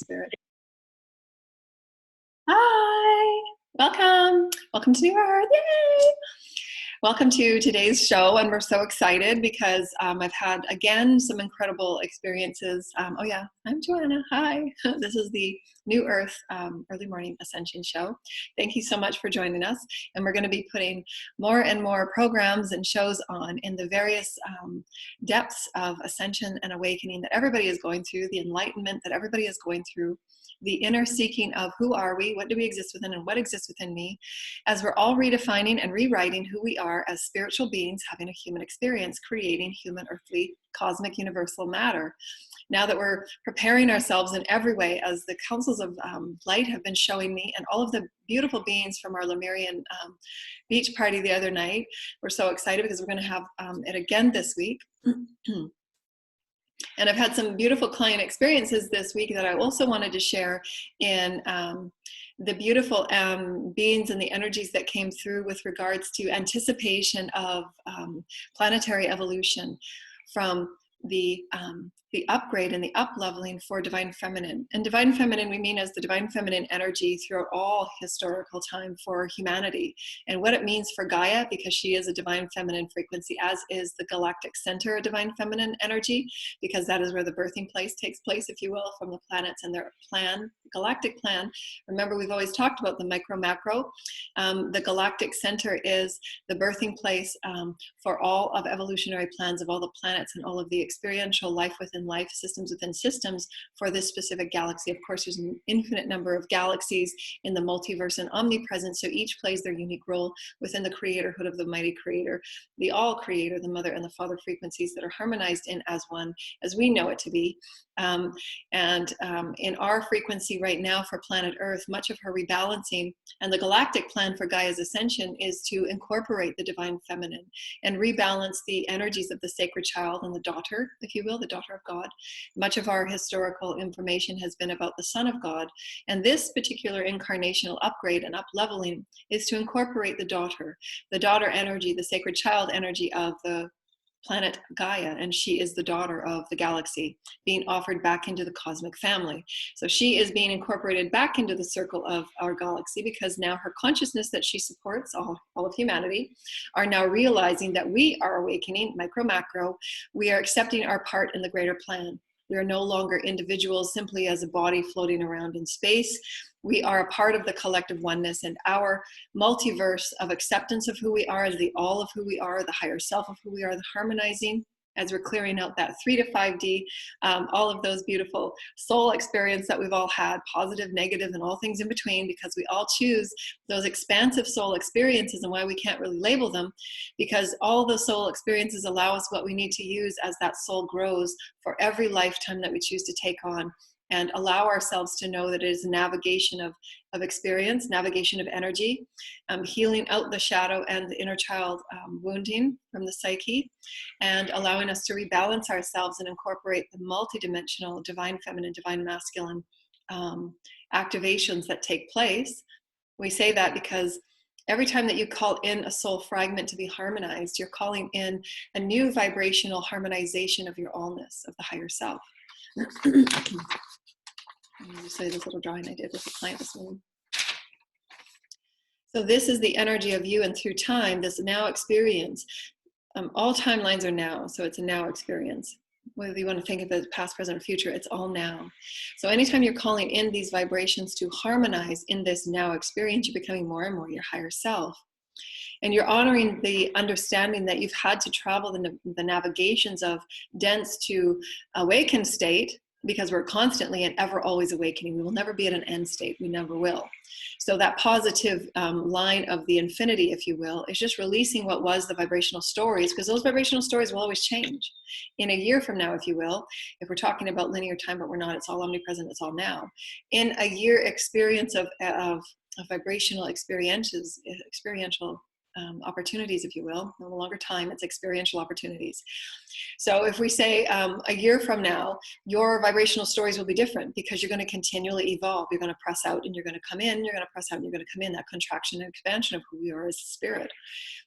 Spirit. Hi, welcome to New Earth, yay! Welcome to today's show, and we're so excited because I've had, again, some incredible experiences. Oh yeah, I'm Joanna, hi. This is the New Earth Early Morning Ascension Show. Thank you so much for joining us, and we're going to be putting more and more programs and shows on in the various depths of ascension and awakening that everybody is going through, the enlightenment that everybody is going through, the inner seeking of who are we, what do we exist within, and what exists within me, as we're all redefining and rewriting who we are as spiritual beings having a human experience, creating human, earthly, cosmic, universal matter. Now that we're preparing ourselves in every way, as the councils of light have been showing me, and all of the beautiful beings from our Lemurian beach party the other night, we're so excited because we're going to have it again this week. And I've had some beautiful client experiences this week that I also wanted to share in the beautiful beings and the energies that came through with regards to anticipation of planetary evolution from the upgrade and the up-leveling for divine feminine. And divine feminine we mean as the divine feminine energy throughout all historical time for humanity, and what it means for Gaia, because she is a divine feminine frequency, as is the galactic center a divine feminine energy, because that is where the birthing place takes place, if you will, from the planets and their plan, galactic plan. Remember, we've always talked about the micro macro. The galactic center is the birthing place for all of evolutionary plans of all the planets and all of the experiential life within life, systems within systems for this specific galaxy. Of course, there's an infinite number of galaxies in the multiverse and omnipresent, so each plays their unique role within the creatorhood of the mighty creator, the all creator, the mother and the father frequencies that are harmonized in as one, as we know it to be. In our frequency right now for planet Earth, much of her rebalancing and the galactic plan for Gaia's ascension is to incorporate the divine feminine and rebalance the energies of the sacred child and the daughter, if you will, the daughter of God. Much of our historical information has been about the Son of God, and this particular incarnational upgrade and up-leveling is to incorporate the daughter energy, the sacred child energy of the planet Gaia, and she is the daughter of the galaxy, being offered back into the cosmic family. So she is being incorporated back into the circle of our galaxy, because now her consciousness that she supports, all of humanity, are now realizing that we are awakening, micro macro. We are accepting our part in the greater plan. We are no longer individuals simply as a body floating around in space. We are a part of the collective oneness, and our multiverse of acceptance of who we are as the all of who we are, the higher self of who we are, the harmonizing, as we're clearing out that 3 to 5D, all of those beautiful soul experience that we've all had, positive, negative, and all things in between, because we all choose those expansive soul experiences, and why we can't really label them, because all the soul experiences allow us what we need to use as that soul grows for every lifetime that we choose to take on, and allow ourselves to know that it is a navigation of experience, navigation of energy, healing out the shadow and the inner child wounding from the psyche, and allowing us to rebalance ourselves and incorporate the multidimensional divine feminine, divine masculine activations that take place. We say that because every time that you call in a soul fragment to be harmonized, you're calling in a new vibrational harmonization of your allness, of the higher self. Let me just say this little drawing I did with a client this morning. So this is the energy of you, and through time, this now experience, all timelines are now, so it's a now experience. Whether you want to think of it as past, present, or future, it's all now. So anytime you're calling in these vibrations to harmonize in this now experience, you're becoming more and more your higher self. And you're honoring the understanding that you've had to travel the navigations of dense to awakened state, because we're constantly and ever always awakening. We will never be at an end state. We never will. So that positive line of the infinity, if you will, is just releasing what was the vibrational stories, because those vibrational stories will always change. In a year from now, if you will, if we're talking about linear time, but we're not, it's all omnipresent, it's all now. In a year experience of vibrational experiential opportunities, if you will, no longer time, it's experiential opportunities. So if we say a year from now, your vibrational stories will be different, because you're going to continually evolve. You're going to press out and you're going to come in, you're going to press out and you're going to come in, that contraction and expansion of who we are as spirit.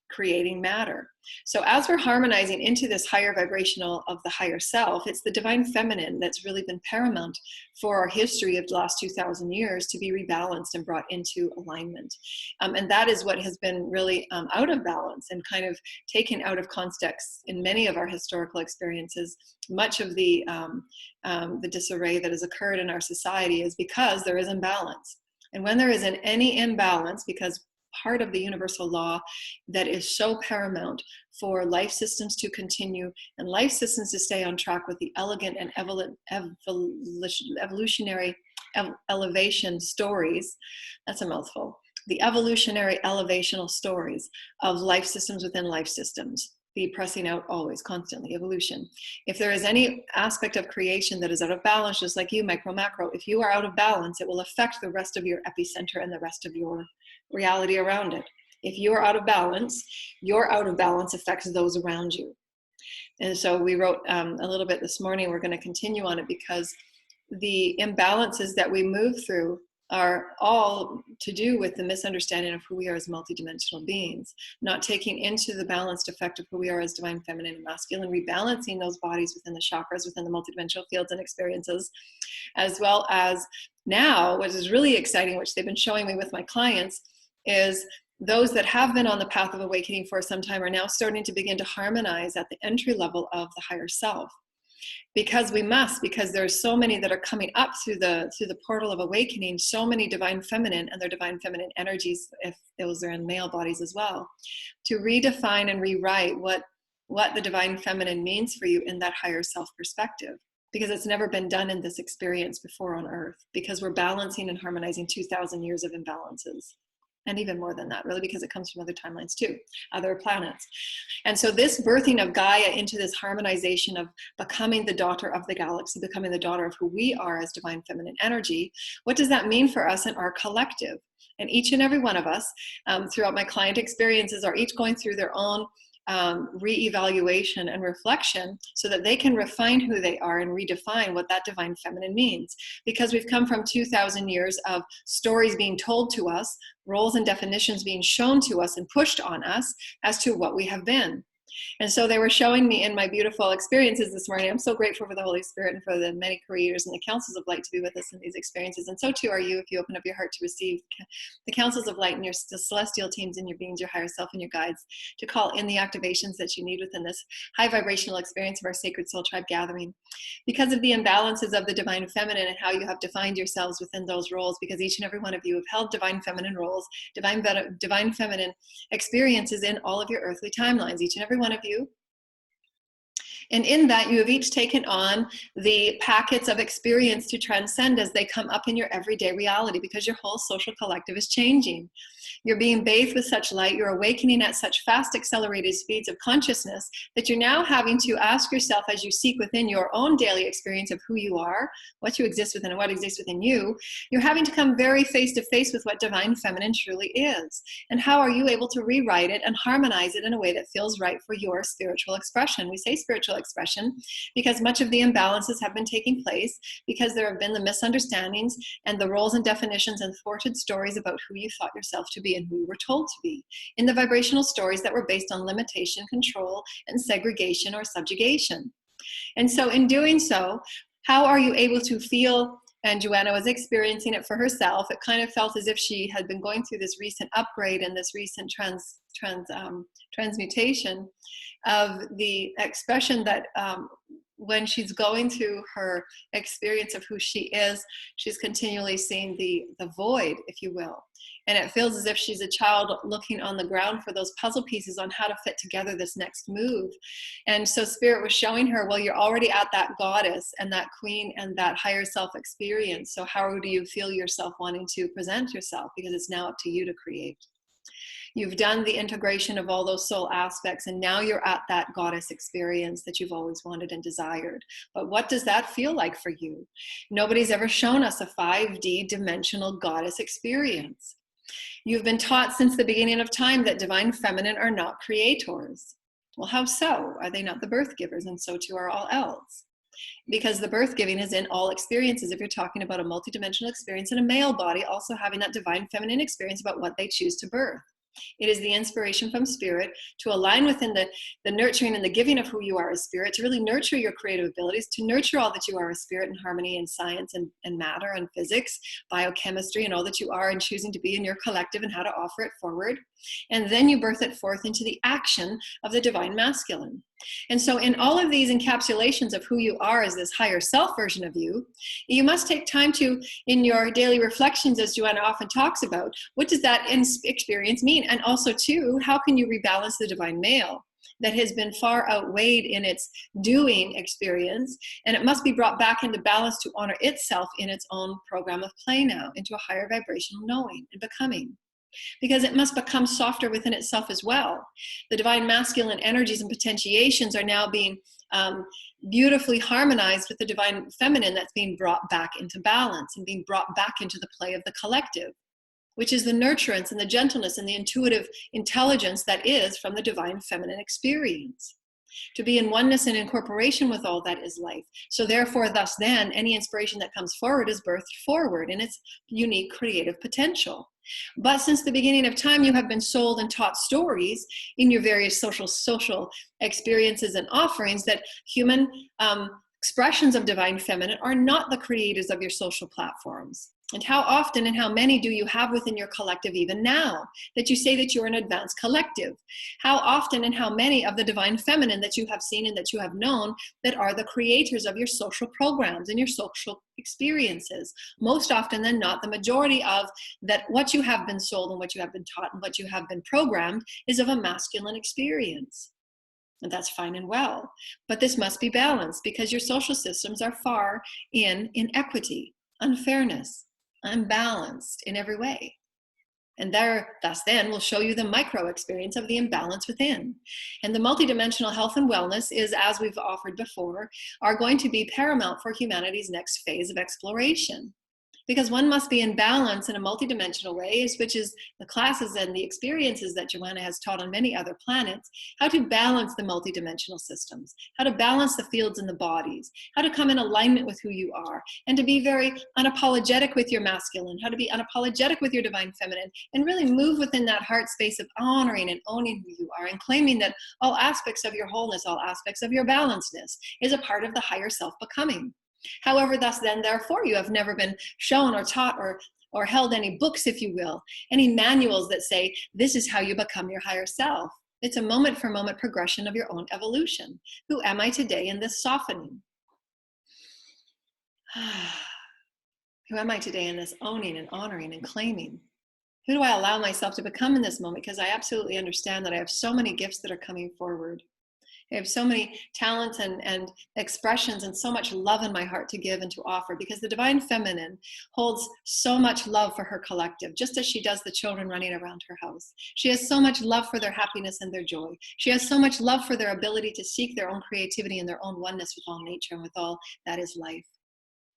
creating matter. So as we're harmonizing into this higher vibrational of the higher self, it's the divine feminine that's really been paramount for our history of the last 2,000 years to be rebalanced and brought into alignment. And that is what has been really out of balance and kind of taken out of context in many of our historical experiences. Much of the disarray that has occurred in our society is because there is imbalance. And when there isn't any imbalance, because part of the universal law that is so paramount for life systems to continue and life systems to stay on track with the elegant and evolutionary elevation stories, that's a mouthful, the evolutionary elevational stories of life systems within life systems, be pressing out always, constantly, evolution. If there is any aspect of creation that is out of balance, just like you, micro, macro, if you are out of balance, it will affect the rest of your epicenter and the rest of your reality around it. If you are out of balance, your out of balance affects those around you. And so we wrote a little bit this morning. We're going to continue on it because the imbalances that we move through are all to do with the misunderstanding of who we are as multidimensional beings, not taking into the balanced effect of who we are as divine feminine and masculine, rebalancing those bodies within the chakras, within the multidimensional fields and experiences, as well as now, what is really exciting, which they've been showing me with my clients, is those that have been on the path of awakening for some time are now starting to begin to harmonize at the entry level of the higher self. Because there's so many that are coming up through the portal of awakening, so many divine feminine and their divine feminine energies, if those are in male bodies as well, to redefine and rewrite what the divine feminine means for you in that higher self perspective. Because it's never been done in this experience before on Earth, because we're balancing and harmonizing 2,000 years of imbalances. And even more than that, really, because it comes from other timelines too, other planets. And so this birthing of Gaia into this harmonization of becoming the daughter of the galaxy, becoming the daughter of who we are as divine feminine energy, what does that mean for us in our collective? And each and every one of us, throughout my client experiences, are each going through their own re-evaluation and reflection so that they can refine who they are and redefine what that divine feminine means. Because we've come from 2,000 years of stories being told to us, roles and definitions being shown to us and pushed on us as to what we have been. And so they were showing me in my beautiful experiences this morning. I'm so grateful for the Holy Spirit and for the many creators and the councils of light to be with us in these experiences. And so too are you if you open up your heart to receive the councils of light and your celestial teams and your beings, your higher self and your guides to call in the activations that you need within this high vibrational experience of our Sacred Soul Tribe gathering. Because of the imbalances of the divine feminine and how you have defined yourselves within those roles, because each and every one of you have held divine feminine roles, divine feminine experiences in all of your earthly timelines, each and every one of you. And in that, you have each taken on the packets of experience to transcend as they come up in your everyday reality, because your whole social collective is changing. You're being bathed with such light. You're awakening at such fast, accelerated speeds of consciousness that you're now having to ask yourself, as you seek within your own daily experience of who you are, what you exist within, and what exists within you, you're having to come very face to face with what divine feminine truly is. And how are you able to rewrite it and harmonize it in a way that feels right for your spiritual expression? We say spiritual expression because much of the imbalances have been taking place because there have been the misunderstandings and the roles and definitions and thwarted stories about who you thought yourself to be and who you were told to be, in the vibrational stories that were based on limitation, control, and segregation or subjugation. And so in doing so, how are you able to feel? And Joanna was experiencing it for herself. It kind of felt as if she had been going through this recent upgrade and this recent transmutation of the expression that when she's going through her experience of who she is, she's continually seeing the void, if you will. And it feels as if she's a child looking on the ground for those puzzle pieces on how to fit together this next move. And so Spirit was showing her, well, you're already at that goddess and that queen and that higher self experience. So how do you feel yourself wanting to present yourself? Because it's now up to you to create. You've done the integration of all those soul aspects, and now you're at that goddess experience that you've always wanted and desired. But what does that feel like for you? Nobody's ever shown us a 5D dimensional goddess experience. You've been taught since the beginning of time that divine feminine are not creators. Well, how so? Are they not the birth givers? And so too are all else. Because the birth giving is in all experiences. If you're talking about a multidimensional experience in a male body, also having that divine feminine experience about what they choose to birth. It is the inspiration from spirit to align within the nurturing and the giving of who you are as spirit, to really nurture your creative abilities, to nurture all that you are as spirit in harmony and science and matter and physics, biochemistry, and all that you are and choosing to be in your collective and how to offer it forward. And then you birth it forth into the action of the divine masculine. And so in all of these encapsulations of who you are as this higher self version of you, you must take time to, in your daily reflections, as Joanna often talks about, what does that experience mean? And also too, how can you rebalance the divine male that has been far outweighed in its doing experience, and it must be brought back into balance to honor itself in its own program of play now, into a higher vibrational knowing and becoming. Because it must become softer within itself as well. The divine masculine energies and potentiations are now being beautifully harmonized with the divine feminine that's being brought back into balance and being brought back into the play of the collective, which is the nurturance and the gentleness and the intuitive intelligence that is from the divine feminine experience. To be in oneness and incorporation with all that is life. So therefore, thus then, any inspiration that comes forward is birthed forward in its unique creative potential. But since the beginning of time, you have been sold and taught stories in your various social experiences and offerings that human expressions of divine feminine are not the creators of your social platforms. And how often and how many do you have within your collective even now that you say that you're an advanced collective? How often and how many of the divine feminine that you have seen and that you have known that are the creators of your social programs and your social experiences? Most often than not, the majority of that what you have been sold and what you have been taught and what you have been programmed is of a masculine experience. And that's fine and well. But this must be balanced because your social systems are far in inequity, unfairness, unbalanced in every way. And there, thus then, will show you the micro experience of the imbalance within. And the multidimensional health and wellness is, as we've offered before, are going to be paramount for humanity's next phase of exploration. Because one must be in balance in a multidimensional way, which is the classes and the experiences that Joanna has taught on many other planets, how to balance the multidimensional systems, how to balance the fields and the bodies, how to come in alignment with who you are, and to be very unapologetic with your masculine, how to be unapologetic with your divine feminine, and really move within that heart space of honoring and owning who you are, and claiming that all aspects of your wholeness, all aspects of your balancedness is a part of the higher self becoming. However, thus then, therefore, you have never been shown or taught or held any books, if you will, any manuals that say, this is how you become your higher self. It's a moment-for-moment progression of your own evolution. Who am I today in this softening? Who am I today in this owning and honoring and claiming? Who do I allow myself to become in this moment? Because I absolutely understand that I have so many gifts that are coming forward. I have so many talents and expressions and so much love in my heart to give and to offer, because the divine feminine holds so much love for her collective, just as she does the children running around her house. She has so much love for their happiness and their joy. She has so much love for their ability to seek their own creativity and their own oneness with all nature and with all that is life.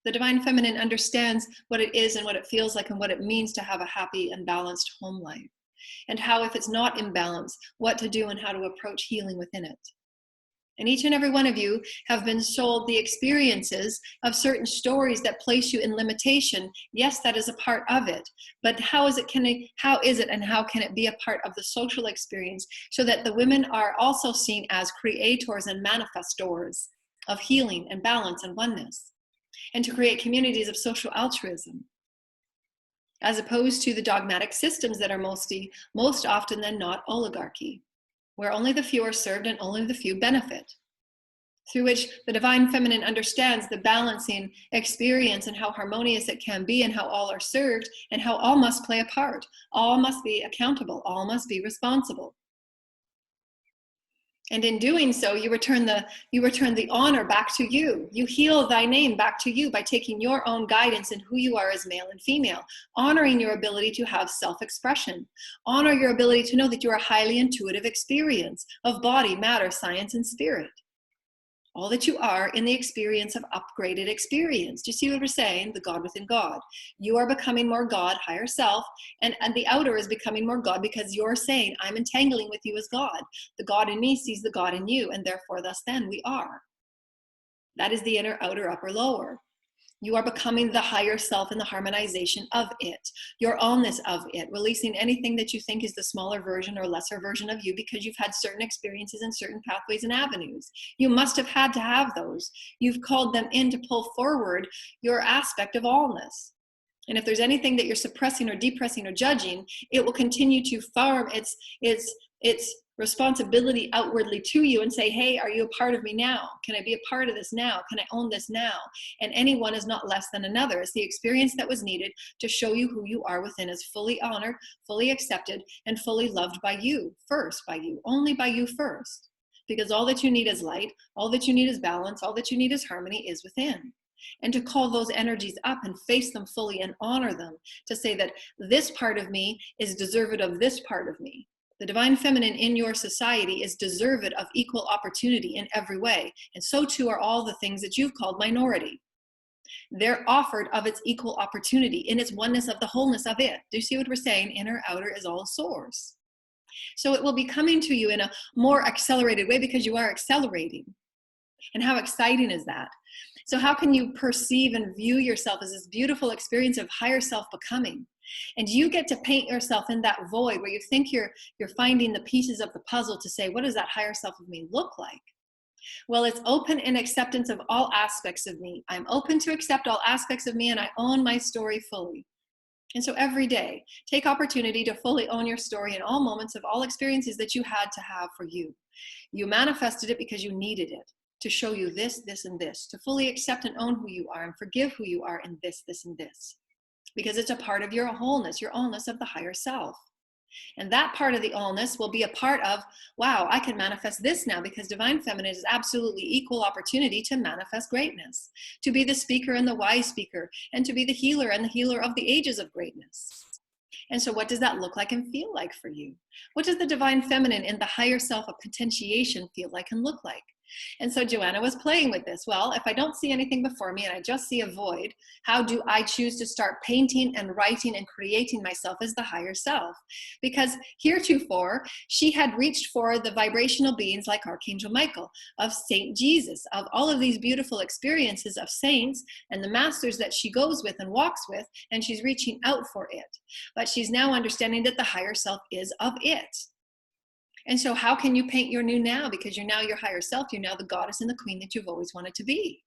The divine feminine understands what it is and what it feels like and what it means to have a happy and balanced home life, and how, if it's not in balance, what to do and how to approach healing within it. And each and every one of you have been sold the experiences of certain stories that place you in limitation. Yes, that is a part of it. But how is it and how can it be a part of the social experience so that the women are also seen as creators and manifestors of healing and balance and oneness, and to create communities of social altruism, as opposed to the dogmatic systems that are most often than not oligarchy, where only the few are served and only the few benefit, through which the divine feminine understands the balancing experience and how harmonious it can be and how all are served and how all must play a part. All must be accountable. All must be responsible. And in doing so, you return the honor back to you. You heal thy name back to you by taking your own guidance in who you are as male and female, honoring your ability to have self-expression. Honor your ability to know that you are a highly intuitive experience of body, matter, science, and spirit. All that you are in the experience of upgraded experience. Do you see what we're saying? The God within God. You are becoming more God, higher self, and the outer is becoming more God because you're saying, I'm entangling with you as God. The God in me sees the God in you, and therefore, thus then, we are. That is the inner, outer, upper, lower. You are becoming the higher self and the harmonization of it, your allness of it, releasing anything that you think is the smaller version or lesser version of you because you've had certain experiences and certain pathways and avenues. You must have had to have those. You've called them in to pull forward your aspect of allness. And if there's anything that you're suppressing or depressing or judging, it will continue to farm its responsibility outwardly to you and say, hey, are you a part of me now? Can I be a part of this now? Can I own this now? And anyone is not less than another. It's the experience that was needed to show you who you are within is fully honored, fully accepted, and fully loved by you first, by you, only by you first. Because all that you need is light, all that you need is balance, all that you need is harmony is within. And to call those energies up and face them fully and honor them, to say that this part of me is deserved of this part of me. The divine feminine in your society is deserved of equal opportunity in every way. And so too are all the things that you've called minority. They're offered of its equal opportunity in its oneness of the wholeness of it. Do you see what we're saying? Inner, outer is all source. So it will be coming to you in a more accelerated way because you are accelerating. And how exciting is that? So how can you perceive and view yourself as this beautiful experience of higher self becoming? And you get to paint yourself in that void where you think you're finding the pieces of the puzzle to say, what does that higher self of me look like? Well, it's open in acceptance of all aspects of me. I'm open to accept all aspects of me, and I own my story fully. And so every day, take opportunity to fully own your story in all moments of all experiences that you had to have for you. You manifested it because you needed it to show you this, this, and this, to fully accept and own who you are and forgive who you are in this, this, and this. Because it's a part of your wholeness of the higher self. And that part of the allness will be a part of, wow, I can manifest this now because divine feminine is absolutely equal opportunity to manifest greatness, to be the speaker and the wise speaker, and to be the healer and the healer of the ages of greatness. And so what does that look like and feel like for you? What does the divine feminine in the higher self of potentiation feel like and look like? And so Joanna was playing with this. Well, if I don't see anything before me and I just see a void, how do I choose to start painting and writing and creating myself as the higher self? Because heretofore, she had reached for the vibrational beings like Archangel Michael, of Saint Jesus, of all of these beautiful experiences of saints and the masters that she goes with and walks with, and she's reaching out for it. But she's now understanding that the higher self is of it. And so how can you paint your new now? Because you're now your higher self. You're now the goddess and the queen that you've always wanted to be.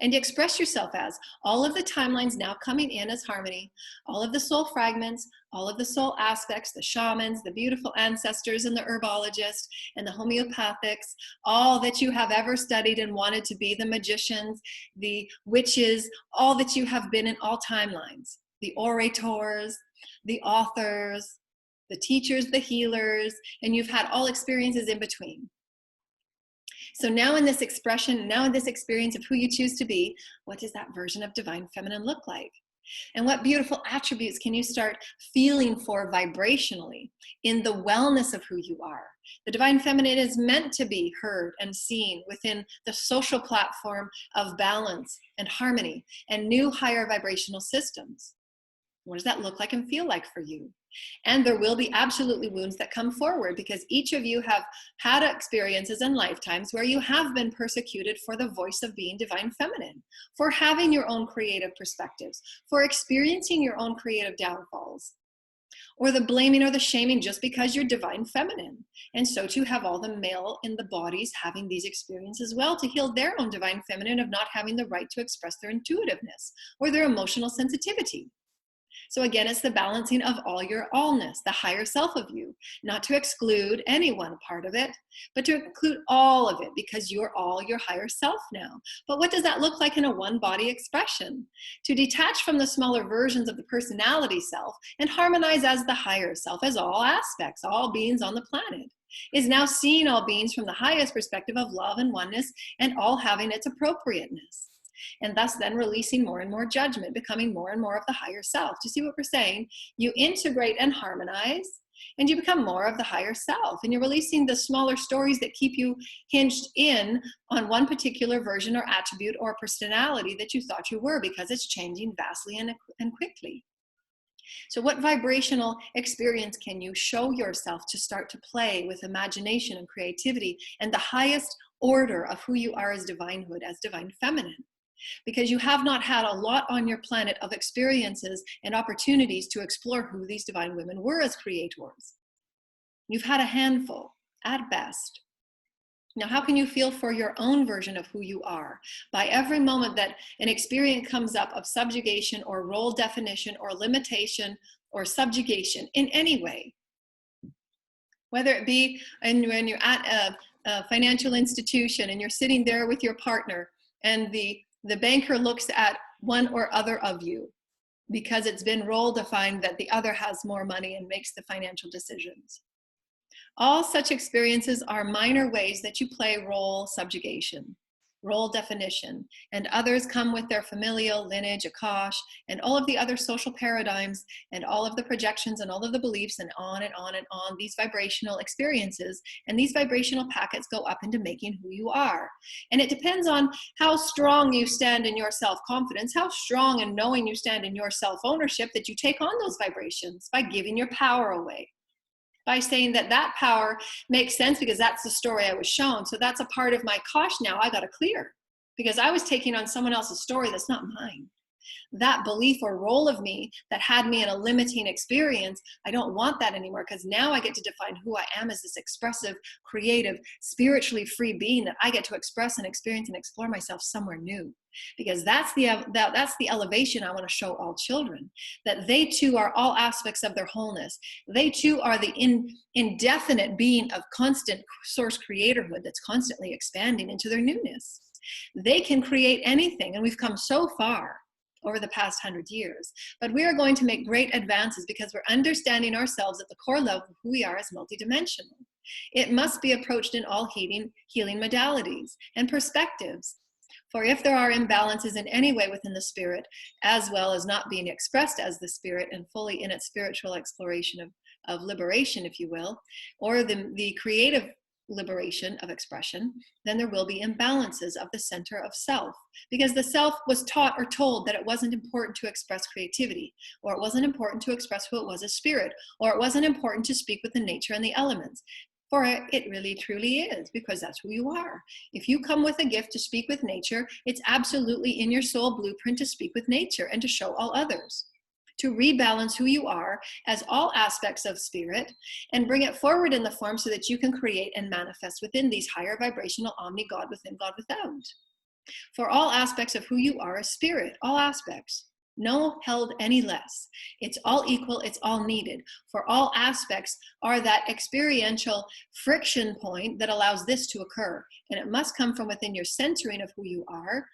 And you express yourself as all of the timelines now coming in as harmony, all of the soul fragments, all of the soul aspects, the shamans, the beautiful ancestors and the herbologists and the homeopathics, all that you have ever studied and wanted to be, the magicians, the witches, all that you have been in all timelines, the orators, the authors, the teachers, the healers, and you've had all experiences in between. So now in this expression, now in this experience of who you choose to be, what does that version of divine feminine look like? And what beautiful attributes can you start feeling for vibrationally in the wellness of who you are? The divine feminine is meant to be heard and seen within the social platform of balance and harmony and new higher vibrational systems. What does that look like and feel like for you? And there will be absolutely wounds that come forward because each of you have had experiences and lifetimes where you have been persecuted for the voice of being divine feminine, for having your own creative perspectives, for experiencing your own creative downfalls, or the blaming or the shaming just because you're divine feminine. And so to have all the male in the bodies having these experiences as well to heal their own divine feminine of not having the right to express their intuitiveness or their emotional sensitivity. So again, it's the balancing of all your allness, the higher self of you, not to exclude any one part of it, but to include all of it because you're all your higher self now. But what does that look like in a one body expression? To detach from the smaller versions of the personality self and harmonize as the higher self, as all aspects, all beings on the planet, is now seeing all beings from the highest perspective of love and oneness and all having its appropriateness. And thus then releasing more and more judgment, becoming more and more of the higher self. Do you see what we're saying? You integrate and harmonize, and you become more of the higher self. And you're releasing the smaller stories that keep you hinged in on one particular version or attribute or personality that you thought you were, because it's changing vastly and quickly. So what vibrational experience can you show yourself to start to play with imagination and creativity and the highest order of who you are as divinehood, as divine feminine? because you have not had a lot on your planet of experiences and opportunities to explore who these divine women were as creators. You've had a handful at best. Now, how can you feel for your own version of who you are? By every moment that an experience comes up of subjugation or role definition or limitation or subjugation in any way, whether it be when you're at a financial institution and you're sitting there with your partner and the banker looks at one or other of you because it's been role defined that the other has more money and makes the financial decisions. All such experiences are minor ways that you play role subjugation, role definition, and others come with their familial lineage, akash, and all of the other social paradigms, and all of the projections, and all of the beliefs, and on and on and on, these vibrational experiences, and these vibrational packets go up into making who you are. And it depends on how strong you stand in your self-confidence, how strong and knowing you stand in your self-ownership that you take on those vibrations by giving your power away. By saying that that power makes sense because that's the story I was shown. So that's a part of my kosh now I got to clear because I was taking on someone else's story that's not mine. That belief or role of me that had me in a limiting experience, I don't want that anymore because now I get to define who I am as this expressive, creative, spiritually free being that I get to express and experience and explore myself somewhere new. Because that's the elevation I want to show all children, that they too are all aspects of their wholeness. They too are the indefinite being of constant source creatorhood that's constantly expanding into their newness. They can create anything, and we've come so far over the past 100 years. But we are going to make great advances because we're understanding ourselves at the core level of who we are as multidimensional. It must be approached in all healing modalities and perspectives. For if there are imbalances in any way within the spirit, as well as not being expressed as the spirit and fully in its spiritual exploration of liberation, if you will, or the creative liberation of expression, then there will be imbalances of the center of self, because the self was taught or told that it wasn't important to express creativity, or it wasn't important to express who it was as spirit, or it wasn't important to speak with the nature and the elements. For it really truly is, because that's who you are. If you come with a gift to speak with nature, it's absolutely in your soul blueprint to speak with nature and to show all others. To rebalance who you are as all aspects of spirit and bring it forward in the form so that you can create and manifest within these higher vibrational omni God within, God without. For all aspects of who you are is spirit, all aspects. No held any less. It's all equal, it's all needed. For all aspects are that experiential friction point that allows this to occur. And it must come from within your centering of who you are.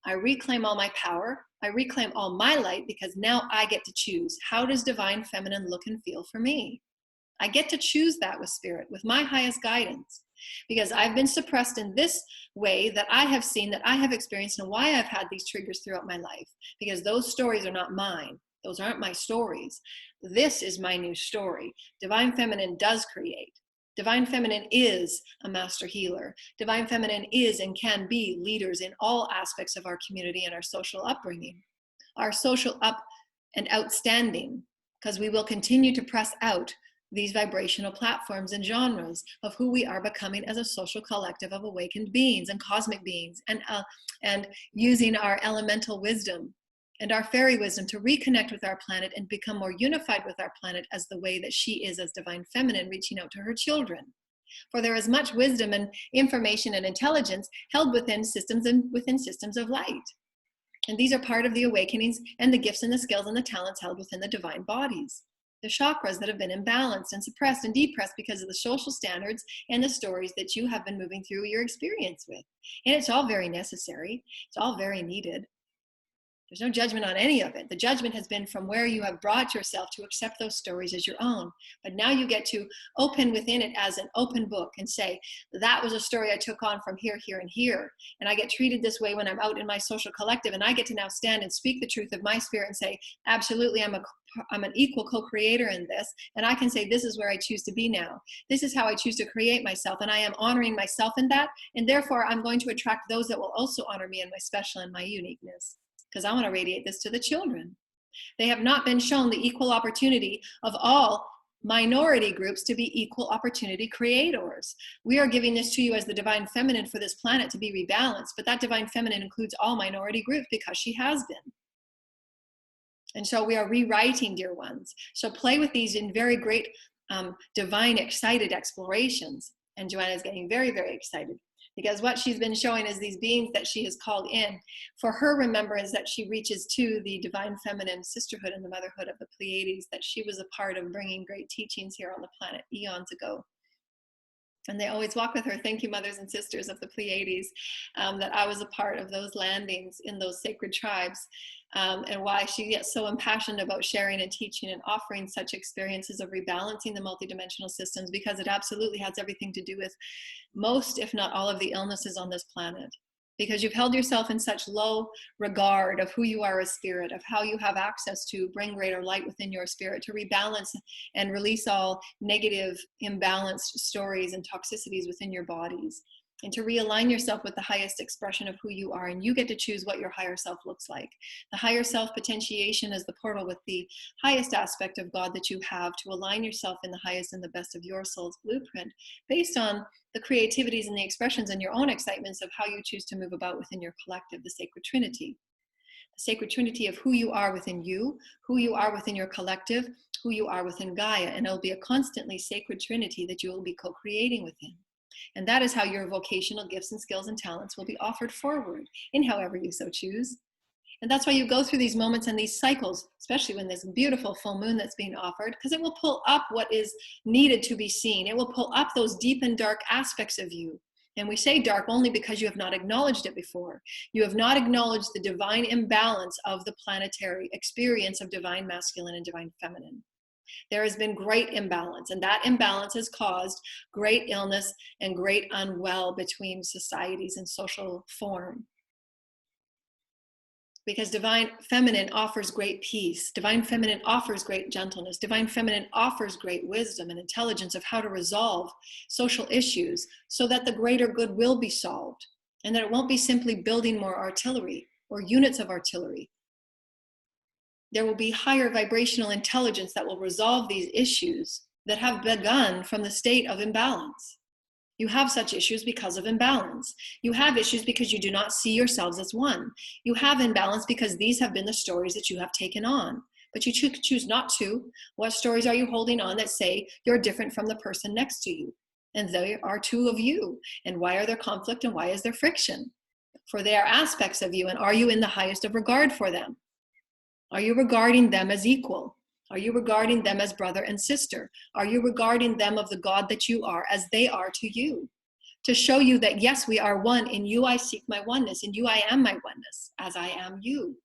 I reclaim all my power. I reclaim all my light because now I get to choose. How does divine feminine look and feel for me? I get to choose that with spirit, with my highest guidance. Because I've been suppressed in this way that I have seen, that I have experienced, and why I've had these triggers throughout my life. Because those stories are not mine. Those aren't my stories. This is my new story. Divine Feminine does create. Divine Feminine is a master healer. Divine Feminine is and can be leaders in all aspects of our community and our social upbringing. Our social up and outstanding, because we will continue to press out these vibrational platforms and genres of who we are becoming as a social collective of awakened beings and cosmic beings, and using our elemental wisdom and our fairy wisdom to reconnect with our planet and become more unified with our planet as the way that she is as divine feminine, reaching out to her children. For there is much wisdom and information and intelligence held within systems and within systems of light. And these are part of the awakenings and the gifts and the skills and the talents held within the divine bodies. The chakras that have been imbalanced and suppressed and depressed because of the social standards and the stories that you have been moving through your experience with. And it's all very necessary. It's all very needed. There's no judgment on any of it. The judgment has been from where you have brought yourself to accept those stories as your own. But now you get to open within it as an open book and say, that was a story I took on from here, here, and here. And I get treated this way when I'm out in my social collective. And I get to now stand and speak the truth of my spirit and say, absolutely, I'm an equal co-creator in this. And I can say, this is where I choose to be now. This is how I choose to create myself. And I am honoring myself in that. And therefore, I'm going to attract those that will also honor me in my special and my uniqueness. Because I want to radiate this to the children. They have not been shown the equal opportunity of all minority groups to be equal opportunity creators. We are giving this to you as the divine feminine for this planet to be rebalanced, but that divine feminine includes all minority groups because she has been. And so we are rewriting, dear ones. So play with these in very great divine excited explorations. And Joanna is getting very, very excited because what she's been showing is these beings that she has called in for her remembrance, that she reaches to the divine feminine sisterhood and the motherhood of the Pleiades, that she was a part of bringing great teachings here on the planet eons ago. And they always walk with her. Thank you, mothers and sisters of the Pleiades, that I was a part of those landings in those sacred tribes, and why she gets so impassioned about sharing and teaching and offering such experiences of rebalancing the multidimensional systems, because it absolutely has everything to do with most, if not all, of the illnesses on this planet. Because you've held yourself in such low regard of who you are as spirit, of how you have access to bring greater light within your spirit, to rebalance and release all negative, imbalanced stories and toxicities within your bodies, and to realign yourself with the highest expression of who you are. And you get to choose what your higher self looks like. The higher self potentiation is the portal with the highest aspect of God that you have to align yourself in the highest and the best of your soul's blueprint, based on the creativities and the expressions and your own excitements of how you choose to move about within your collective, the sacred trinity. The sacred trinity of who you are within you, who you are within your collective, who you are within Gaia. And it'll be a constantly sacred trinity that you will be co-creating within. And that is how your vocational gifts and skills and talents will be offered forward in however you so choose. And that's why you go through these moments and these cycles, especially when there's a beautiful full moon that's being offered, because it will pull up what is needed to be seen. It will pull up those deep and dark aspects of you. And we say dark only because you have not acknowledged it before. You have not acknowledged the divine imbalance of the planetary experience of divine masculine and divine feminine. There has been great imbalance, and that imbalance has caused great illness and great unwell between societies and social form. Because divine feminine offers great peace, divine feminine offers great gentleness, divine feminine offers great wisdom and intelligence of how to resolve social issues so that the greater good will be solved, and that it won't be simply building more artillery or units of artillery. There will be higher vibrational intelligence that will resolve these issues that have begun from the state of imbalance. You have such issues because of imbalance. You have issues because you do not see yourselves as one. You have imbalance because these have been the stories that you have taken on, but you choose not to. What stories are you holding on that say you're different from the person next to you? And there are two of you. And why are there conflict and why is there friction? For they are aspects of you, and are you in the highest of regard for them? Are you regarding them as equal? Are you regarding them as brother and sister? Are you regarding them of the God that you are as they are to you? To show you that yes, we are one. In you I seek my oneness. In you I am my oneness, as I am you.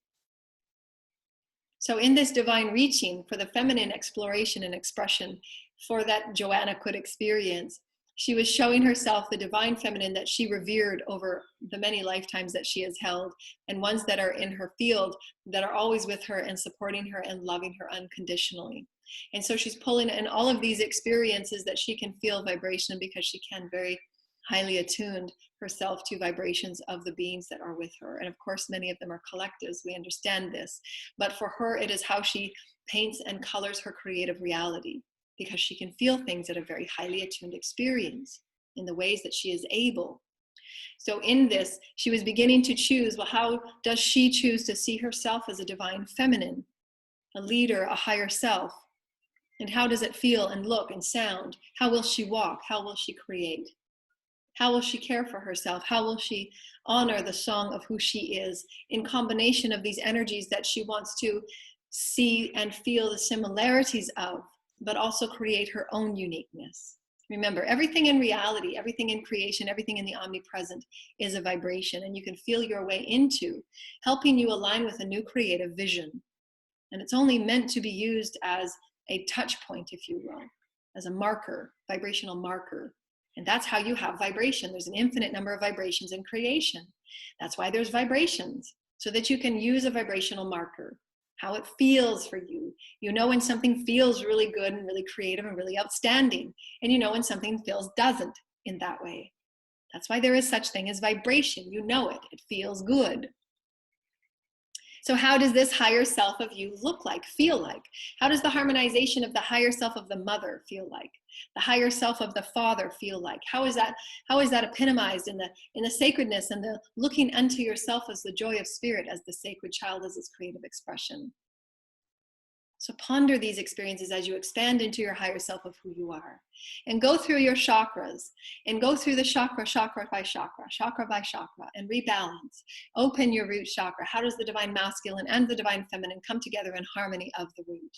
So in this divine reaching for the feminine exploration and expression for that Joanna could experience, she was showing herself the divine feminine that she revered over the many lifetimes that she has held, and ones that are in her field that are always with her and supporting her and loving her unconditionally. And so she's pulling in all of these experiences that she can feel vibration, because she can very highly attuned herself to vibrations of the beings that are with her. And of course, many of them are collectives. We understand this. But for her, it is how she paints and colors her creative reality, because she can feel things at a very highly attuned experience in the ways that she is able. So in this, she was beginning to choose, well, how does she choose to see herself as a divine feminine, a leader, a higher self? And how does it feel and look and sound? How will she walk? How will she create? How will she care for herself? How will she honor the song of who she is in combination of these energies that she wants to see and feel the similarities of, but also create her own uniqueness? Remember, everything in reality, everything in creation, everything in the omnipresent is a vibration, and you can feel your way into helping you align with a new creative vision. And it's only meant to be used as a touch point, if you will, as a marker, vibrational marker. And that's how you have vibration. There's an infinite number of vibrations in creation. That's why there's vibrations, so that you can use a vibrational marker. How it feels for you. You know when something feels really good and really creative and really outstanding. And you know when something doesn't in that way. That's why there is such thing as vibration. You know it. It feels good. So how does this higher self of you look like, feel like? How does the harmonization of the higher self of the mother feel like? The higher self of the father feel like? How is that epitomized in the sacredness and the looking unto yourself as the joy of spirit, as the sacred child, as its creative expression? So ponder these experiences as you expand into your higher self of who you are. And go through your chakras, and go through the chakra by chakra, and rebalance. Open your root chakra. How does the divine masculine and the divine feminine come together in harmony of the root?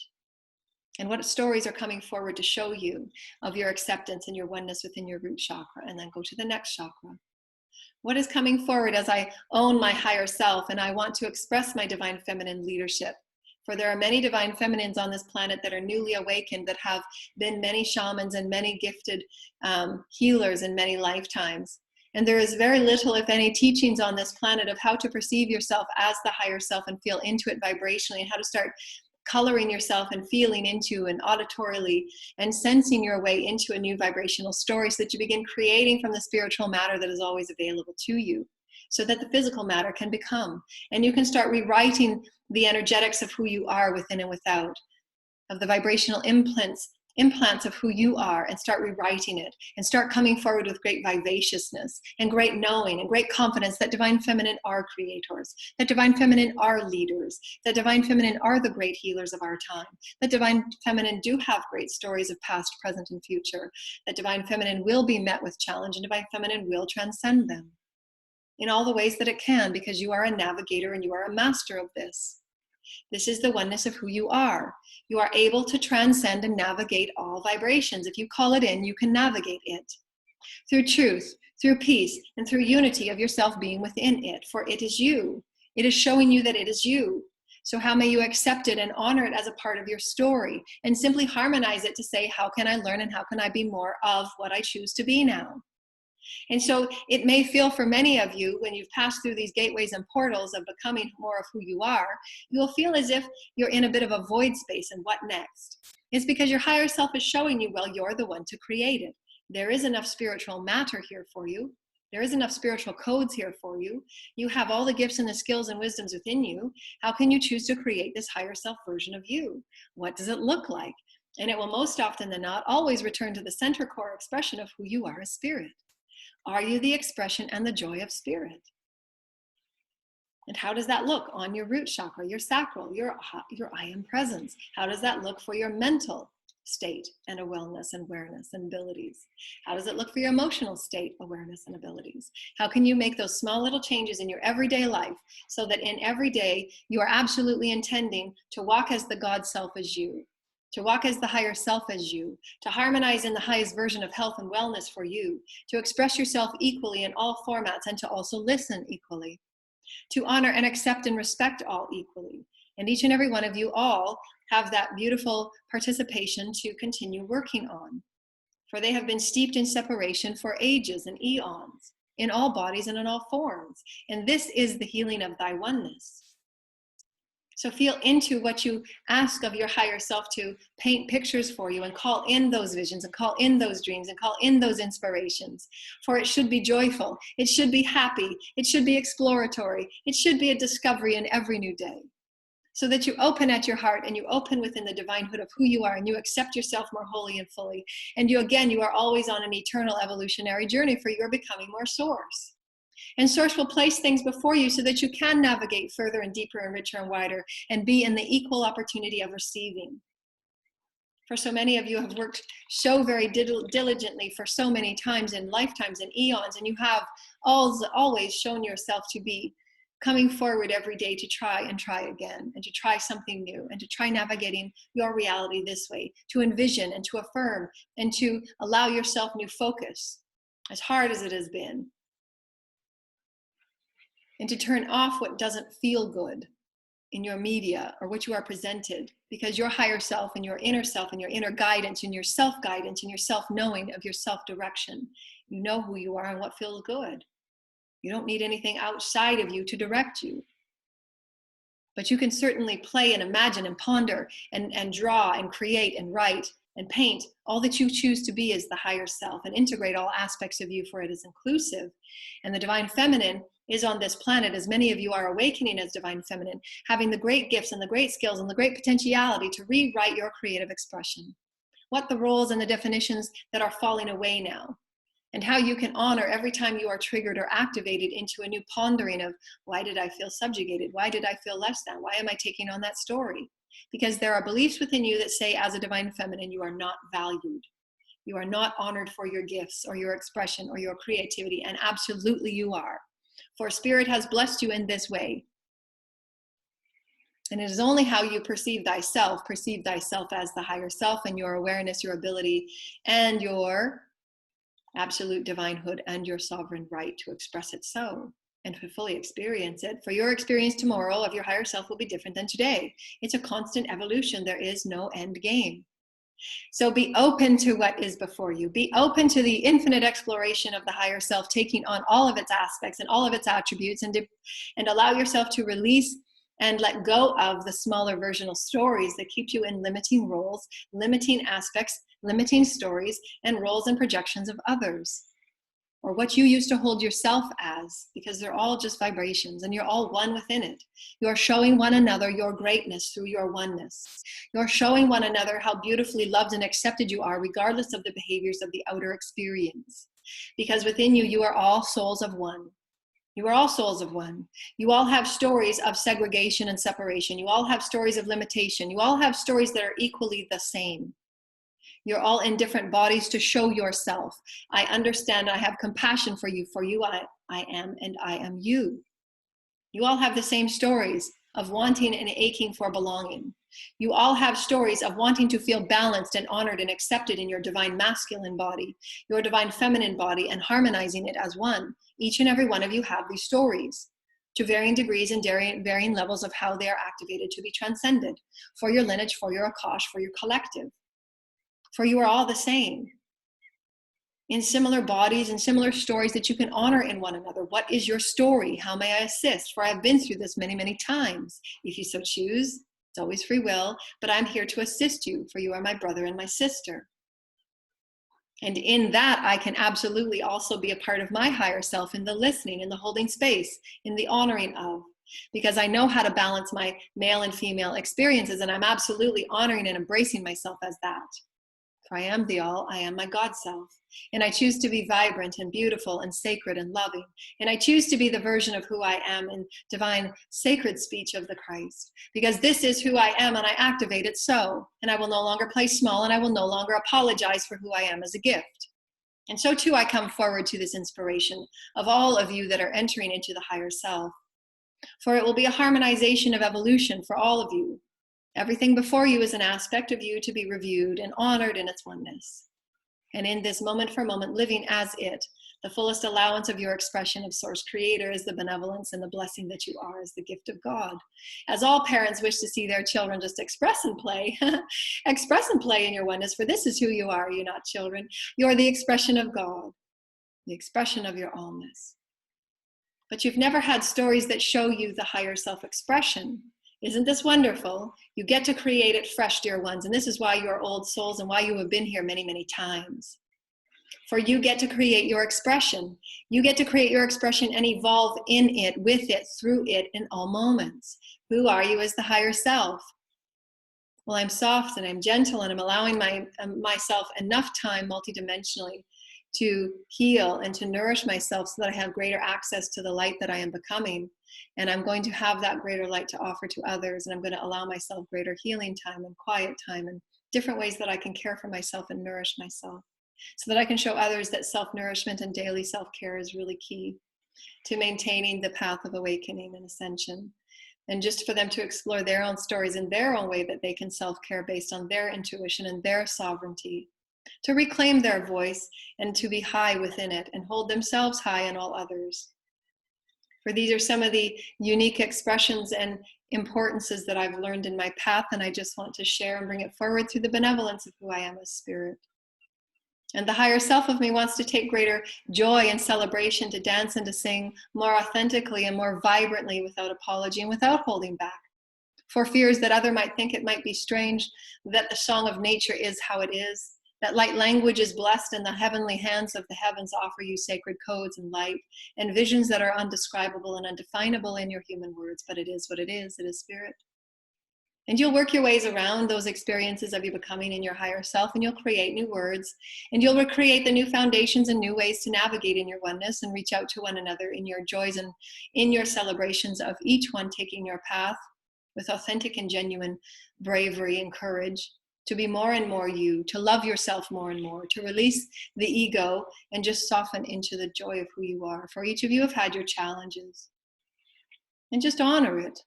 And what stories are coming forward to show you of your acceptance and your oneness within your root chakra? And then go to the next chakra. What is coming forward as I own my higher self and I want to express my divine feminine leadership? For there are many divine feminines on this planet that are newly awakened, that have been many shamans and many gifted healers in many lifetimes. And there is very little, if any, teachings on this planet of how to perceive yourself as the higher self and feel into it vibrationally, and how to start coloring yourself and feeling into and auditorily and sensing your way into a new vibrational story, so that you begin creating from the spiritual matter that is always available to you, so that the physical matter can become. And you can start rewriting the energetics of who you are within and without, of the vibrational implants of who you are, and start rewriting it, and start coming forward with great vivaciousness and great knowing and great confidence that divine feminine are creators, that divine feminine are leaders, that divine feminine are the great healers of our time, that divine feminine do have great stories of past, present, and future, that divine feminine will be met with challenge, and divine feminine will transcend them in all the ways that it can, because you are a navigator and you are a master of this. This is the oneness of who you are. You are able to transcend and navigate all vibrations. If you call it in, you can navigate it through truth, through peace, and through unity of yourself being within it. For it is you. It is showing you that it is you. So how may you accept it and honor it as a part of your story, and simply harmonize it to say, how can I learn and how can I be more of what I choose to be now? And so it may feel for many of you, when you've passed through these gateways and portals of becoming more of who you are, you'll feel as if you're in a bit of a void space, and what next? It's because your higher self is showing you, well, you're the one to create it. There is enough spiritual matter here for you. There is enough spiritual codes here for you. You have all the gifts and the skills and wisdoms within you. How can you choose to create this higher self version of you? What does it look like? And it will most often than not always return to the center core expression of who you are as spirit. Are you the expression and the joy of spirit? And how does that look on your root chakra, your sacral, your I am presence? How does that look for your mental state and wellness and awareness and abilities? How does it look for your emotional state, awareness, and abilities? How can you make those small little changes in your everyday life, so that in every day you are absolutely intending to walk as the God self as you, to walk as the higher self as you, to harmonize in the highest version of health and wellness for you, to express yourself equally in all formats, and to also listen equally, to honor and accept and respect all equally. And each and every one of you all have that beautiful participation to continue working on, for they have been steeped in separation for ages and eons, in all bodies and in all forms. And this is the healing of thy oneness. So feel into what you ask of your higher self to paint pictures for you, and call in those visions, and call in those dreams, and call in those inspirations. For it should be joyful. It should be happy. It should be exploratory. It should be a discovery in every new day. So that you open at your heart, and you open within the divinehood of who you are, and you accept yourself more wholly and fully. And you are always on an eternal evolutionary journey, for you are becoming more source. And source will place things before you so that you can navigate further and deeper and richer and wider, and be in the equal opportunity of receiving. For so many of you have worked so very diligently for so many times and lifetimes and eons, and you have always shown yourself to be coming forward every day to try and try again, and to try something new, and to try navigating your reality this way, to envision and to affirm and to allow yourself new focus, as hard as it has been. And to turn off what doesn't feel good in your media or what you are presented, because your higher self and your inner guidance and your self-guidance and your self-knowing of your self-direction, you know who you are and what feels good. You don't need anything outside of you to direct you. But you can certainly play and imagine and ponder and draw and create and write and paint all that you choose to be as the higher self, and integrate all aspects of you, for it is inclusive. And the divine feminine is on this planet, as many of you are awakening as divine feminine, having the great gifts and the great skills and the great potentiality to rewrite your creative expression. What the roles and the definitions that are falling away now, and how you can honor every time you are triggered or activated into a new pondering of, why did I feel subjugated? Why did I feel less than? Why am I taking on that story? Because there are beliefs within you that say, as a divine feminine, you are not valued. You are not honored for your gifts or your expression or your creativity, and absolutely you are. For Spirit has blessed you in this way. And it is only how you perceive thyself as the higher self, and your awareness, your ability, and your absolute divinehood, and your sovereign right to express it so, and to fully experience it. For your experience tomorrow of your higher self will be different than today. It's a constant evolution. There is no end game. So be open to what is before you. Be open to the infinite exploration of the higher self, taking on all of its aspects and all of its attributes, and allow yourself to release and let go of the smaller versional stories that keep you in limiting roles, limiting aspects, limiting stories, and roles and projections of others, or what you used to hold yourself as, because they're all just vibrations and you're all one within it. You're showing one another your greatness through your oneness. You're showing one another how beautifully loved and accepted you are, regardless of the behaviors of the outer experience. Because within you, you are all souls of one. You are all souls of one. You all have stories of segregation and separation. You all have stories of limitation. You all have stories that are equally the same. You're all in different bodies to show yourself. I understand. I have compassion for you I am, and I am you. You all have the same stories of wanting and aching for belonging. You all have stories of wanting to feel balanced and honored and accepted in your divine masculine body, your divine feminine body, and harmonizing it as one. Each and every one of you have these stories to varying degrees and varying levels of how they are activated to be transcended for your lineage, for your Akash, for your collective. For you are all the same, in similar bodies and similar stories that you can honor in one another. What is your story? How may I assist? For I've been through this many, many times. If you so choose, it's always free will, but I'm here to assist you, for you are my brother and my sister. And in that, I can absolutely also be a part of my higher self in the listening, in the holding space, in the honoring of, because I know how to balance my male and female experiences, and I'm absolutely honoring and embracing myself as that. For I am the all, I am my God self. And I choose to be vibrant and beautiful and sacred and loving. And I choose to be the version of who I am in divine sacred speech of the Christ. Because this is who I am, and I activate it so. And I will no longer play small, and I will no longer apologize for who I am as a gift. And so too I come forward to this inspiration of all of you that are entering into the higher self. For it will be a harmonization of evolution for all of you. Everything before you is an aspect of you to be reviewed and honored in its oneness. And in this moment for moment, living as it, the fullest allowance of your expression of Source Creator is the benevolence and the blessing that you are as the gift of God. As all parents wish to see their children just express and play, express and play in your oneness, for this is who you are, you're not children. You're the expression of God, the expression of your allness. But you've never had stories that show you the higher self-expression. Isn't this wonderful? You get to create it fresh, dear ones. And this is why you're old souls and why you have been here many, many times. For you get to create your expression. You get to create your expression and evolve in it, with it, through it, in all moments. Who are you as the higher self? Well, I'm soft and I'm gentle, and I'm allowing myself enough time multidimensionally to heal and to nourish myself so that I have greater access to the light that I am becoming. And I'm going to have that greater light to offer to others. And I'm going to allow myself greater healing time and quiet time and different ways that I can care for myself and nourish myself, so that I can show others that self-nourishment and daily self-care is really key to maintaining the path of awakening and ascension. And just for them to explore their own stories in their own way that they can self-care based on their intuition and their sovereignty, to reclaim their voice and to be high within it and hold themselves high and all others. For these are some of the unique expressions and importances that I've learned in my path, and I just want to share and bring it forward through the benevolence of who I am as spirit. And the higher self of me wants to take greater joy and celebration, to dance and to sing more authentically and more vibrantly without apology and without holding back. For fears that other might think it might be strange that the song of nature is how it is, That light language is blessed, and the heavenly hands of the heavens offer you sacred codes and light and visions that are undescribable and undefinable in your human words, but it is what it is spirit. And you'll work your ways around those experiences of you becoming in your higher self, and you'll create new words, and you'll recreate the new foundations and new ways to navigate in your oneness and reach out to one another in your joys and in your celebrations of each one taking your path with authentic and genuine bravery and courage, to be more and more you, to love yourself more and more, to release the ego and just soften into the joy of who you are. For each of you have had your challenges, and just honor it.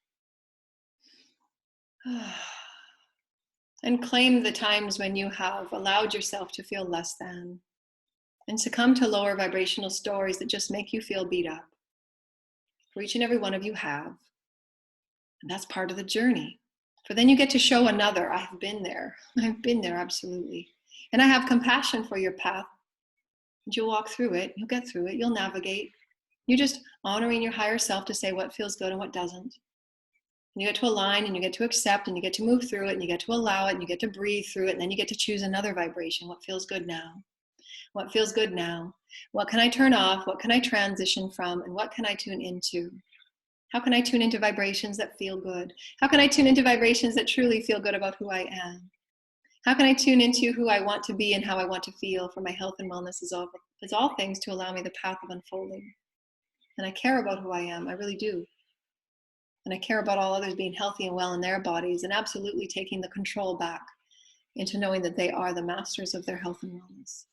And claim the times when you have allowed yourself to feel less than and succumb to lower vibrational stories that just make you feel beat up. For each and every one of you have. And that's part of the journey. For then you get to show another, I have been there. I've been there, absolutely. And I have compassion for your path. And you'll walk through it. You'll get through it. You'll navigate. You're just honoring your higher self to say what feels good and what doesn't. And you get to align, and you get to accept, and you get to move through it, and you get to allow it, and you get to breathe through it, and then you get to choose another vibration. What feels good now? What feels good now? What can I turn off? What can I transition from? And what can I tune into? How can I tune into vibrations that feel good? How can I tune into vibrations that truly feel good about who I am? How can I tune into who I want to be and how I want to feel? For my health and wellness is all things to allow me the path of unfolding. And I care about who I am. I really do. And I care about all others being healthy and well in their bodies, and absolutely taking the control back into knowing that they are the masters of their health and wellness.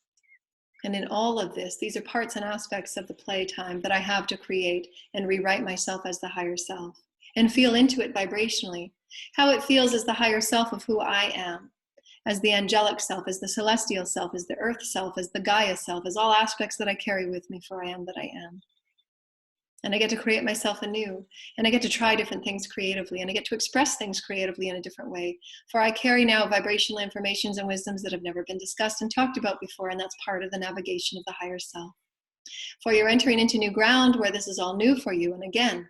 And in all of this, these are parts and aspects of the playtime that I have to create and rewrite myself as the higher self and feel into it vibrationally, how it feels as the higher self of who I am, as the angelic self, as the celestial self, as the earth self, as the Gaia self, as all aspects that I carry with me, for I am that I am. And I get to create myself anew, and I get to try different things creatively, and I get to express things creatively in a different way. For I carry now vibrational informations and wisdoms that have never been discussed and talked about before, and that's part of the navigation of the higher self. For you're entering into new ground where this is all new for you, and again,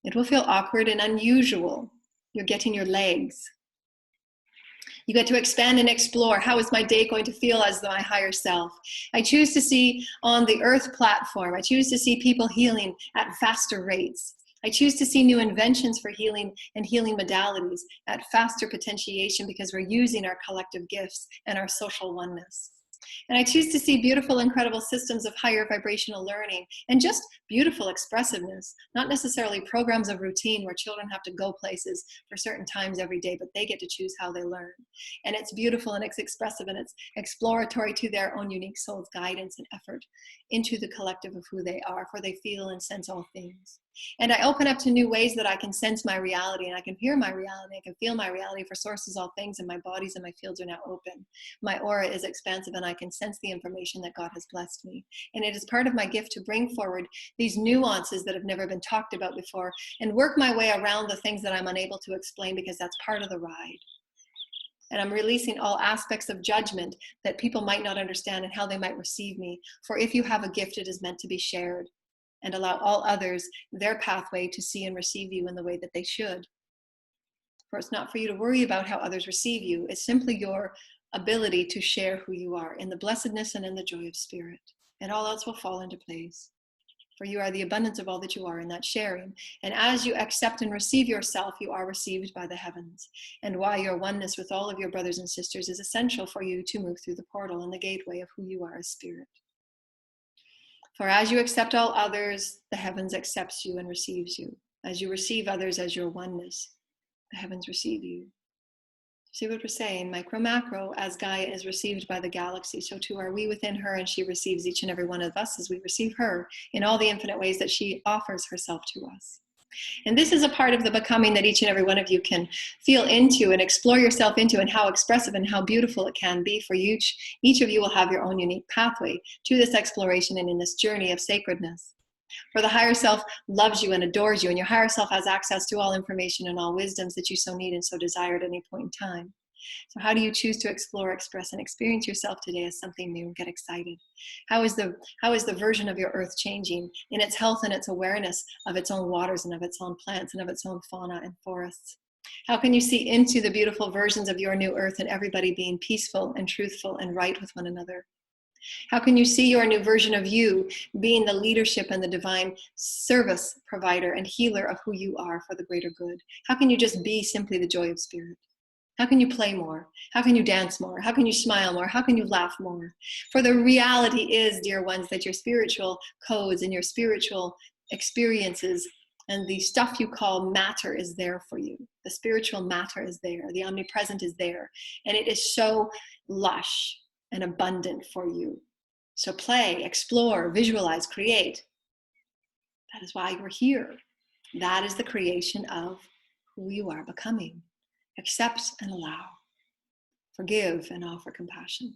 it will feel awkward and unusual. You're getting your legs. You get to expand and explore. How is my day going to feel as my higher self? I choose to see on the earth platform, I choose to see people healing at faster rates. I choose to see new inventions for healing and healing modalities at faster potentiation, because we're using our collective gifts and our social oneness. And I choose to see beautiful, incredible systems of higher vibrational learning and just beautiful expressiveness, not necessarily programs of routine where children have to go places for certain times every day, but they get to choose how they learn. And it's beautiful and it's expressive and it's exploratory to their own unique soul's guidance and effort into the collective of who they are, for they feel and sense all things. And I open up to new ways that I can sense my reality, and I can hear my reality, I can feel my reality, for source is all things, and my bodies and my fields are now open. My aura is expansive, and I can sense the information that God has blessed me. And it is part of my gift to bring forward these nuances that have never been talked about before, and work my way around the things that I'm unable to explain, because that's part of the ride. And I'm releasing all aspects of judgment that people might not understand and how they might receive me. For if you have a gift, it is meant to be shared, and allow all others their pathway to see and receive you in the way that they should. For it's not for you to worry about how others receive you. It's simply your ability to share who you are in the blessedness and in the joy of spirit. And all else will fall into place. For you are the abundance of all that you are in that sharing. And as you accept and receive yourself, you are received by the heavens. And why your oneness with all of your brothers and sisters is essential for you to move through the portal and the gateway of who you are as spirit. For as you accept all others, the heavens accepts you and receives you. As you receive others as your oneness, the heavens receive you. See what we're saying? Micro, macro, as Gaia is received by the galaxy, so too are we within her, and she receives each and every one of us as we receive her in all the infinite ways that she offers herself to us. And this is a part of the becoming that each and every one of you can feel into and explore yourself into, and how expressive and how beautiful it can be for you. Each of you will have your own unique pathway to this exploration and in this journey of sacredness. For the higher self loves you and adores you, and your higher self has access to all information and all wisdoms that you so need and so desire at any point in time. So how do you choose to explore, express, and experience yourself today as something new? Get excited. How is the version of your earth changing in its health and its awareness of its own waters and of its own plants and of its own fauna and forests? How can you see into the beautiful versions of your new earth and everybody being peaceful and truthful and right with one another? How can you see your new version of you being the leadership and the divine service provider and healer of who you are for the greater good? How can you just be simply the joy of spirit? How can you play more? How can you dance more? How can you smile more? How can you laugh more? For the reality is, dear ones, that your spiritual codes and your spiritual experiences and the stuff you call matter is there for you. The spiritual matter is there. The omnipresent is there. And it is so lush and abundant for you. So play, explore, visualize, create. That is why you're here. That is the creation of who you are becoming. Accept and allow. Forgive and offer compassion.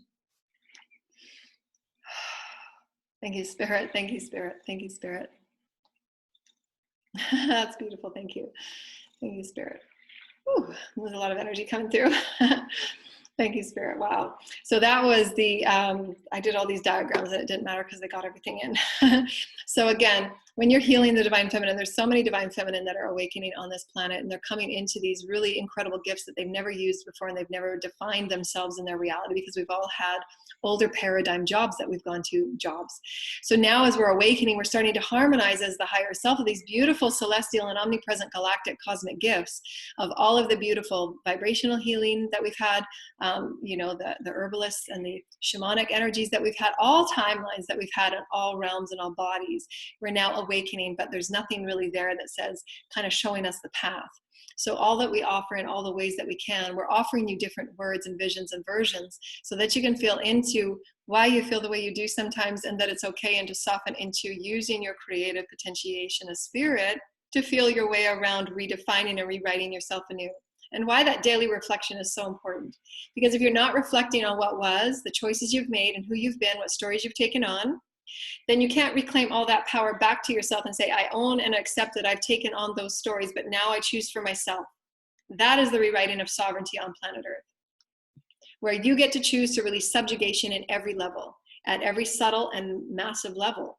Thank you, Spirit. Thank you, Spirit. Thank you, Spirit. That's beautiful. Thank you. Thank you, Spirit. Ooh, there's a lot of energy coming through. Thank you, Spirit. Wow. So that was the, I did all these diagrams and it didn't matter because they got everything in. So again, when you're healing the divine feminine, there's so many divine feminine that are awakening on this planet, and they're coming into these really incredible gifts that they've never used before, and they've never defined themselves in their reality, because we've all had older paradigm jobs that we've gone to jobs. So now as we're awakening, we're starting to harmonize as the higher self of these beautiful celestial and omnipresent galactic cosmic gifts of all of the beautiful vibrational healing that we've had, you know, the herbalists and the shamanic energies that we've had, all timelines that we've had in all realms and all bodies. We're now awakening, but there's nothing really there that says, kind of showing us the path. So all that we offer in all the ways that we can, we're offering you different words and visions and versions so that you can feel into why you feel the way you do sometimes, and that it's okay, and to soften into using your creative potentiation of spirit to feel your way around redefining and rewriting yourself anew. And why that daily reflection is so important. Because if you're not reflecting on what was, the choices you've made and who you've been, what stories you've taken on, then you can't reclaim all that power back to yourself and say, I own and accept that I've taken on those stories, but now I choose for myself. That is the rewriting of sovereignty on planet Earth, where you get to choose to release subjugation in every level, at every subtle and massive level.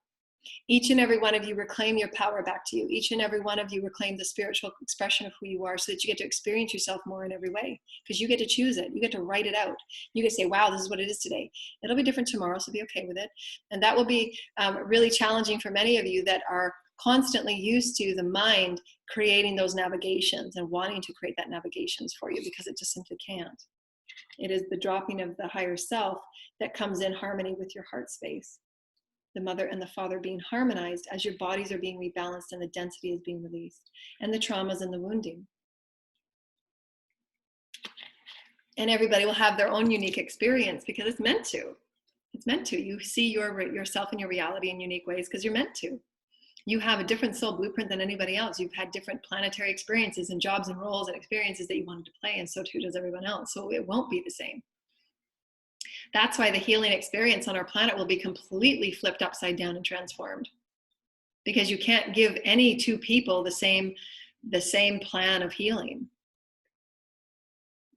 Each and every one of you reclaim your power back to you. Each and every one of you reclaim the spiritual expression of who you are, so that you get to experience yourself more in every way, because you get to choose it. You get to write it out. You get to say, wow, this is what it is today. It'll be different tomorrow, so be okay with it. And that will be really challenging for many of you that are constantly used to the mind creating those navigations and wanting to create that navigations for you, because it just simply can't. It is the dropping of the higher self that comes in harmony with your heart space. The mother and the father being harmonized as your bodies are being rebalanced and the density is being released, and the traumas and the wounding. And everybody will have their own unique experience, because it's meant to. It's meant to. You see yourself and your reality in unique ways because you're meant to. You have a different soul blueprint than anybody else. You've had different planetary experiences and jobs and roles and experiences that you wanted to play, and so too does everyone else. So it won't be the same. That's why the healing experience on our planet will be completely flipped upside down and transformed, because you can't give any two people the same plan of healing.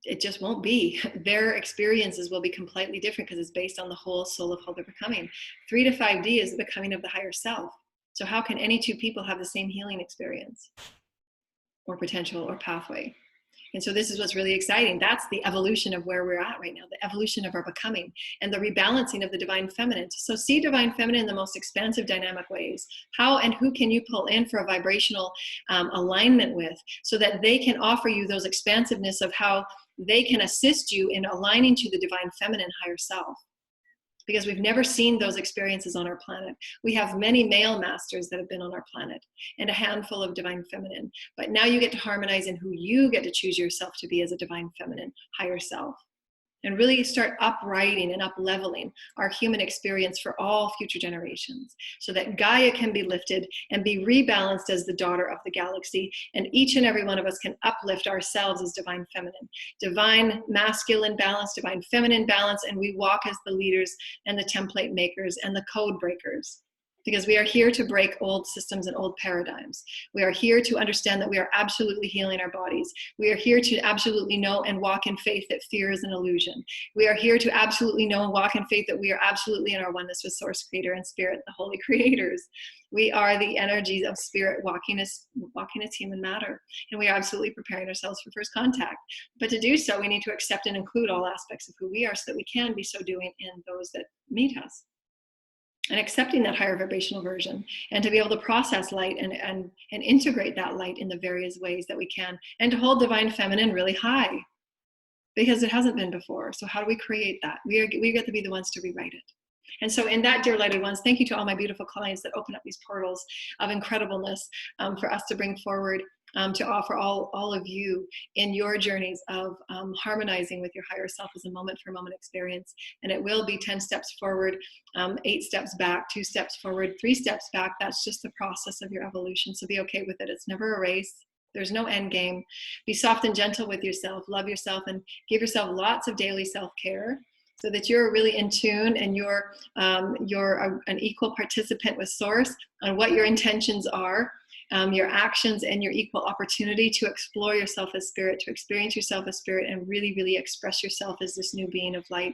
It just won't be. Their experiences will be completely different, because it's based on the whole soul of how they're becoming. 3 to 5D is the becoming of the higher self. So how can any two people have the same healing experience or potential or pathway? And so this is what's really exciting. That's the evolution of where we're at right now, the evolution of our becoming and the rebalancing of the divine feminine. So see divine feminine in the most expansive, dynamic ways. How and who can you pull in for a vibrational alignment with, so that they can offer you those expansiveness of how they can assist you in aligning to the divine feminine higher self. Because we've never seen those experiences on our planet. We have many male masters that have been on our planet, and a handful of divine feminine. But now you get to harmonize in who you get to choose yourself to be as a divine feminine, higher self. And really start uprighting and up-leveling our human experience for all future generations, so that Gaia can be lifted and be rebalanced as the daughter of the galaxy, and each and every one of us can uplift ourselves as divine feminine, divine masculine balance, divine feminine balance, and we walk as the leaders and the template makers and the code breakers because we are here to break old systems and old paradigms. We are here to understand that we are absolutely healing our bodies. We are here to absolutely know and walk in faith that fear is an illusion. We are here to absolutely know and walk in faith that we are absolutely in our oneness with Source, Creator, and Spirit, the Holy Creators. We are the energies of Spirit walking as human matter, and we are absolutely preparing ourselves for first contact. But to do so, we need to accept and include all aspects of who we are so that we can be so doing in those that meet us. And accepting that higher vibrational version, and to be able to process light and integrate that light in the various ways that we can, and to hold divine feminine really high, because it hasn't been before. So how do we create that? We get to be the ones to rewrite it. And so in that, dear lighted ones, thank you to all my beautiful clients that open up these portals of incredibleness for us to bring forward, to offer all of you in your journeys of harmonizing with your higher self as a moment for moment experience. And it will be 10 steps forward, 8 steps back, 2 steps forward, 3 steps back. That's just the process of your evolution. So be okay with it. It's never a race. There's no end game. Be soft and gentle with yourself, love yourself, and give yourself lots of daily self-care, so that you're really in tune and you're an equal participant with Source on what your intentions are, your actions, and your equal opportunity to explore yourself as spirit, to experience yourself as spirit, and really, really express yourself as this new being of light.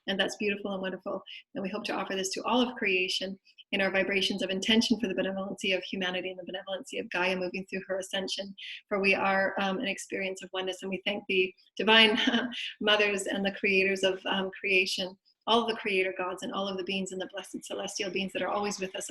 And that's beautiful and wonderful. And we hope to offer this to all of creation in our vibrations of intention for the benevolency of humanity and the benevolency of Gaia moving through her ascension. For we are an experience of oneness, and we thank the divine mothers and the creators of creation, all of the creator gods and all of the beings and the blessed celestial beings that are always with us,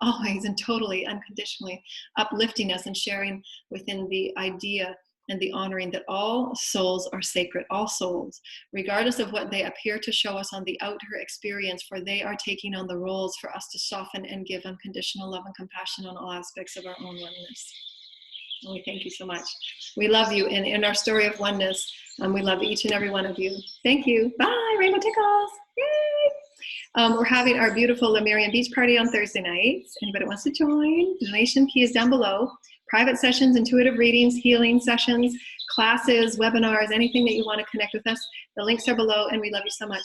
always and totally unconditionally uplifting us and sharing within the idea and the honoring that all souls are sacred, all souls, regardless of what they appear to show us on the outer experience, for they are taking on the roles for us to soften and give unconditional love and compassion on all aspects of our own oneness. And we thank you so much. We love you. And in our story of oneness, we love each and every one of you. Thank you. Bye, Rainbow Tickles. Yay! We're having our beautiful Lemurian Beach Party on Thursday nights. Anybody wants to join? The donation key is down below. Private sessions, intuitive readings, healing sessions, classes, webinars, anything that you want to connect with us. The links are below, and we love you so much.